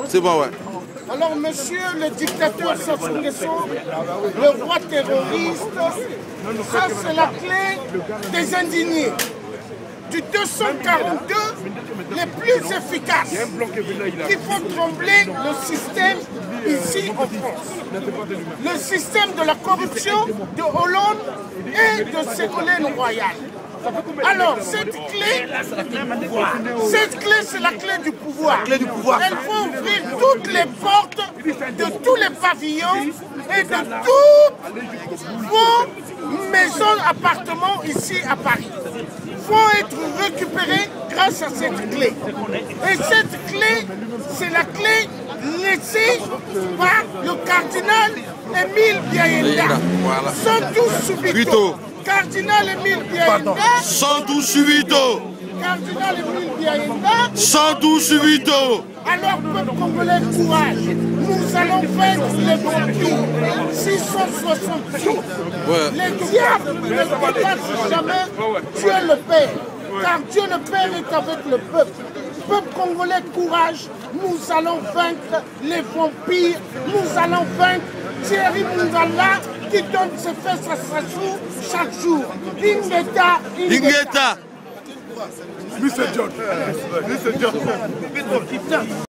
C'est bon, ouais. Alors, monsieur le dictateur Sassou Nguesso, le roi terroriste, ça c'est la clé des indignés. Du 242, les plus efficaces, qui font trembler le système ici en France. Le système de la corruption de Hollande et de Ségolène Royal. Alors, cette clé, c'est la clé du pouvoir. Elle faut ouvrir toutes les portes de tous les pavillons et de toutes vos maisons, appartements ici à Paris. Vont être récupérés grâce à cette clé. Et cette clé, c'est la clé laissée par le cardinal Émile Biaenda. Voilà. Sans tout subito. Cardinal Émile Biaenda. Sans tout subito. Cardinal Émile Biaenda. Sans tout subito. Alors, peuple congolais, courage. Nous allons vaincre les vampires. 666. Ouais. Les diables ne dépassent jamais Dieu le Père. Car Dieu le Père est avec le peuple. Peuple congolais, courage. Nous allons vaincre les vampires. Nous allons vaincre Thierry Mungala qui donne ses fesses à Sassou chaque jour. Ingeta, Ingeta. Mr. John.